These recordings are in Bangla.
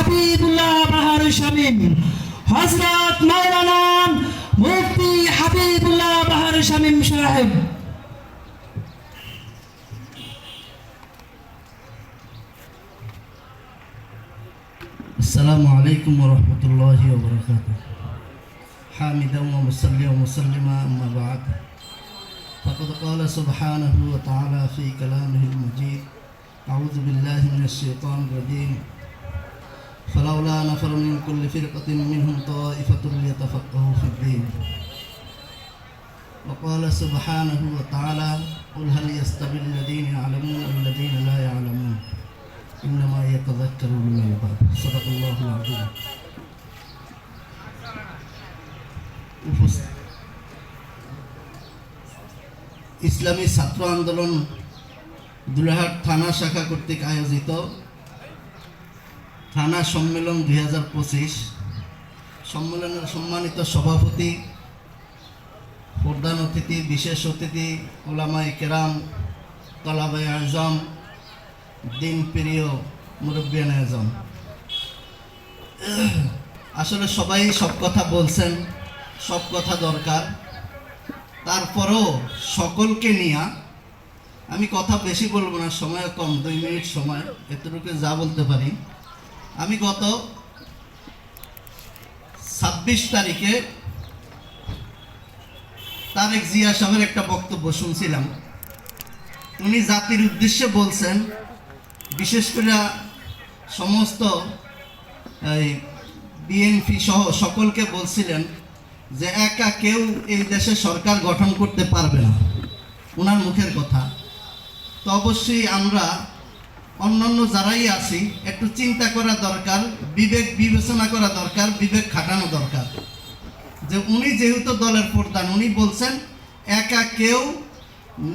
হাবিবুল্লাহ বাহার শামীম হযরত মাওলানা মুফতি হাবিবুল্লাহ বাহার শামীম সাহেব। السلام عليكم ورحمة الله وبركاته. حامدا ومصليا ومسلما أما بعد فقد قال سبحانه وتعالى في كلامه المجيد أعوذ بالله من الشيطان الرجيم فلولا نفر من كل فرقة منهم طائفة ليتفقهوا في الدين وقال سبحانه وتعالى قل هل يستوي الذين يعلمون والذين لا يعلمون إنما يتذكر أولو الألباب صدق الله العظيم. ইসলামী ছাত্র আন্দোলন দুলাহাট থানা শাখা কর্তৃক আয়োজিত থানা সম্মেলন 2025 সম্মেলনের সম্মানিত সভাপতি, প্রধান অতিথি, বিশেষ অতিথি, উলামায়ে কেরাম, তলাবায়ে আজম, দিন প্রিয় মুরব্বিয়ান আজম, আসলে সবাই সব কথা বলছেন, সব কথা দরকার। তারপরও সকলকে নিয়ে আমি কথা বেশি বলবো না, সময় কম, 2 মিনিট সময়, এতটুকু যা বলতে পারি। আমি গত 26 তারিখে তারেক জিয়া সাহেবের একটা বক্তব্য শুনছিলাম। উনি জাতির উদ্দেশ্যে বলছেন, বিশেষ করে সমস্ত বিএনপি সহ সকলকে বলছিলেন যে একা কেউ এই দেশে সরকার গঠন করতে পারবে না, ওনার মুখের কথা। তো অবশ্যই আমরা অন্যান্য যারাই আছি একটু চিন্তা করা দরকার, বিবেক বিবেচনা করা দরকার, বিবেক খাটানো দরকার। যে উনি যেহেতু দলের প্রধান, উনি বলছেন একা কেউ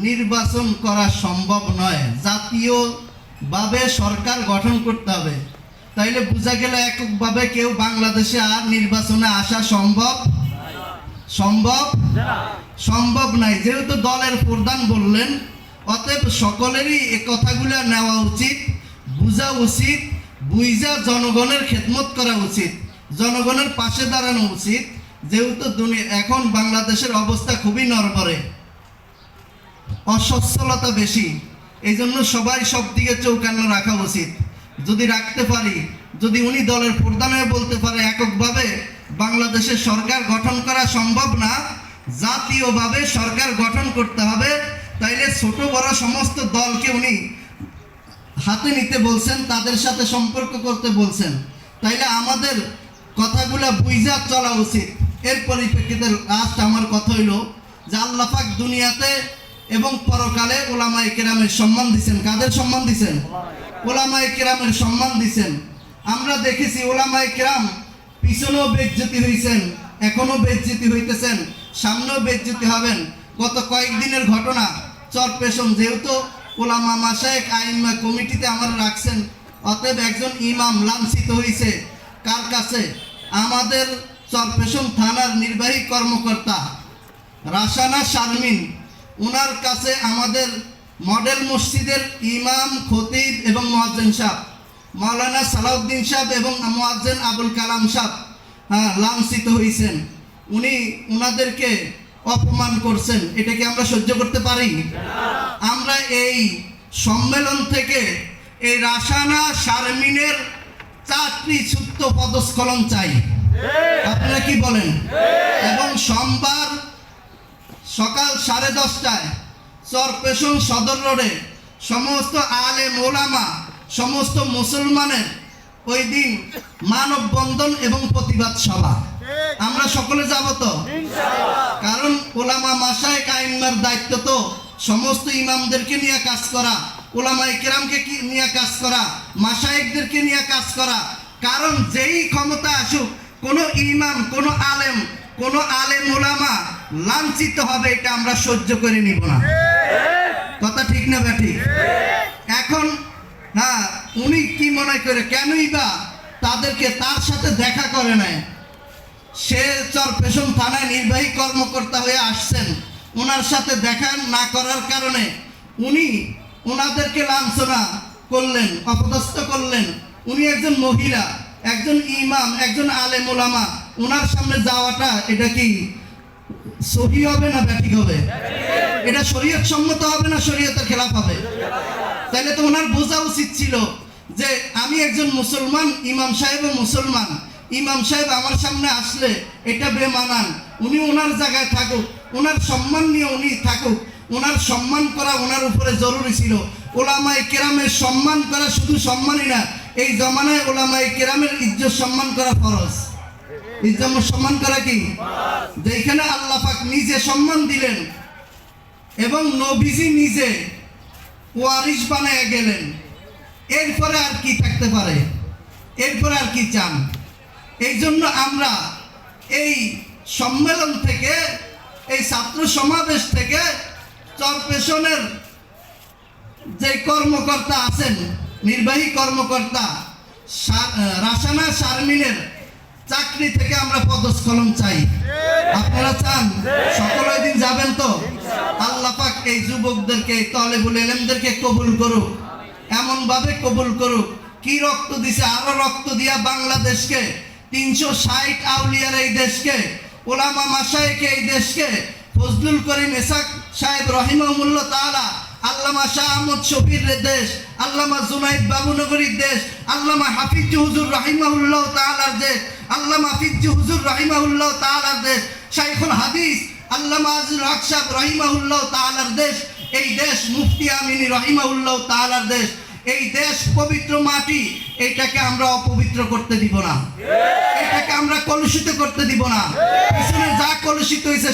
নির্বাচন করা সম্ভব নয়, জাতীয়ভাবে সরকার গঠন করতে হবে। তাইলে বোঝা গেল এককভাবে কেউ বাংলাদেশে আর নির্বাচনে আসা সম্ভব নাই। যেহেতু দলের প্রধান বললেন, অতএব সকলেরই এই কথাগুলো নেওয়া উচিত, বোঝা উচিত, বুঝা জনগণের খেদমত করা উচিত, জনগণের পাশে দাঁড়ানো উচিত। যেহেতু এখন বাংলাদেশের অবস্থা খুবই নড়বড়ে, অসচ্ছলতা বেশি, এই জন্য সবাই সব দিকে চৌকান্ন রাখা উচিত। যদি রাখতে পারি, যদি উনি দলের প্রধান হয়ে বলতে পারে এককভাবে বাংলাদেশের সরকার গঠন করা সম্ভব না, জাতীয়ভাবে সরকার গঠন করতে হবে, তাইলে ছোট বড় সমস্ত দলকে উনি হাতে নিতে বলছেন, তাদের সাথে সম্পর্ক করতে বলছেন। তাইলে আমাদের কথাগুলা বুঝা চলা উচিত। এর পরিপ্রেক্ষিতে লাস্ট আমার কথা হইল যে আল্লাহ পাক দুনিয়াতে এবং পরকালে উলামায়ে কেরামের সম্মান দিচ্ছেন। কাদের সম্মান দিচ্ছেন? উলামায়ে কেরামের সম্মান দিচ্ছেন। আমরা দেখেছি উলামায়ে কেরাম পিছনেও বেজ্জতি হয়েছেন, এখনো বেজ্জতি হইতেছেন, সামনেও বেজ্জতি হবেন। গত কয়েকদিনের ঘটনা চরপেশন, যেহেতু উলামা মাশায়েখ আইম্মা কমিটিতে আমার রাখছেন, অতএব একজন ইমাম লাঞ্ছিত হয়েছে। কার কাছে? আমাদের চরপেশন থানার নির্বাহী কর্মকর্তা রাসানা শারমিন, ওনার কাছে আমাদের মডেল মসজিদের ইমাম, খতিব এবং মুয়াজ্জিন সাহেব মাওলানা সালাউদ্দিন সাহেব এবং মুয়াজ্জিন আবুল কালাম সাহেব লাঞ্ছিত হয়েছেন। উনি ওনাদেরকে অপমান করছেন, এটাকে আমরা সহ্য করতে পারি? আমরা এই সম্মেলন থেকে এই রাসানা শারমিনের চাকরিচ্যুত পদস্খলন চাই। আপনারা কি বলেন? এবং সোমবার সকাল 10:30টায় চরপেশন সদর রোডে সমস্ত আলেম ওলামা, সমস্ত মুসলমানের ওই দিন মানববন্ধন এবং প্রতিবাদ সভা। আমরা সকলে যাব তো? কারণ ওলামা মাশায়েখ আইম্মার দায়িত্ব তো সমস্ত ইমামদেরকে নিয়ে কাজ করা, উলামায়ে কেরামকে নিয়ে কাজ করা, মাশায়েখদেরকে নিয়ে কাজ করা। কারণ যেই ক্ষমতা আসুক, কোনো ইমাম, কোনো আলেম ওলামা লাঞ্ছিত হবে, এটা আমরা সহ্য করে নিব না। কথা ঠিক না বেঠিক? এখন উনি কি মনে করে, কেনই বা তাদেরকে তার সাথে দেখা করে নাই? সে চরপেশন থানায় নির্বাহী কর্মকর্তা হয়ে আসছেন, ওনার সাথে দেখা না করার কারণে উনি ওনাদেরকে লাঞ্ছনা করলেন, অপদস্থ করলেন। উনি একজন মহিলা, একজন ইমাম, একজন আলেম ওলামা, ওনার সামনে যাওয়াটা এটা কি সহি হবে না ব্যাঠিক হবে? এটা শরীয়ত সম্মত হবে না শরীয়তের খেলাফ হবে? তাহলে তো ওনার বোঝা উচিত ছিল যে আমি একজন মুসলমান, ইমাম সাহেবও মুসলমান, ইমাম সাহেব আমার সামনে আসলে এটা বেমানান, উনি ওনার জায়গায় থাকুক, ওনার সম্মান নিয়ে উনি থাকুক, ওনার সম্মান করা ওনার উপরে জরুরি ছিল। ওলামায়ে কেরামের সম্মান করা শুধু সম্মানই না, এই জমানায় ওলামায়ে কেরামের ইজ্জত সম্মান করা ফরজ। ইজ্জত সম্মান করা কি? যেখানে আল্লাহ পাক নিজে সম্মান দিলেন এবং নবীজি নিজে ওয়ারিশ বানায় গেলেন, এরপরে আর কি থাকতে পারে? এরপরে আর কি চান? এই জন্য আমরা এই সম্মেলন থেকে, এই ছাত্র সমাবেশ থেকে চরপেশনের যে কর্মকর্তা আছেন, নির্বাহী কর্মকর্তা, রাসানা শারমিনের চাকরি থেকে আমরা পদস্খলন চাই। আপনারা চান? সকলে দিন যাবেন তো? আল্লাহ পাক এই যুবকদেরকে, তালেবুল ইলমদেরকে কবুল করুক, এমন ভাবে কবুল করুক। কি রক্ত দিছে, আরো রক্ত দিয়া বাংলাদেশকে, 360 আউলিয়ার এই দেশকে, ওলামা মাশায়েখ এই দেশকে, ফজলুল করিম ইসাক সাহেব রহিমাহুল্লাহ তাআলা, আল্লামা শাহ আহমদ শফির দেশ, আল্লামা জুনাইদ বাবুনগরীর দেশ, আল্লামা হাফিজ হুজুর রহিমাহুল্লাহ তাআলার দেশ, আল্লামা হাফিজ হুজুর রহিমাহুল্লাহ তাআলার দেশ, শাইখুল হাদিস আল্লামা আজিজুল হক সাহেব রহিমাহুল্লাহ তাআলার দেশ, এই দেশ মুফতি আমিনী রহিমাহুল্লাহ তাআলার দেশ। এই দেশ পবিত্র মাটি, এটাকে আমরা অপবিত্র করতে দিব না, এটাকে আমরা কলুষিত করতে দিব না। পিছনে যা কলুষিত হয়েছে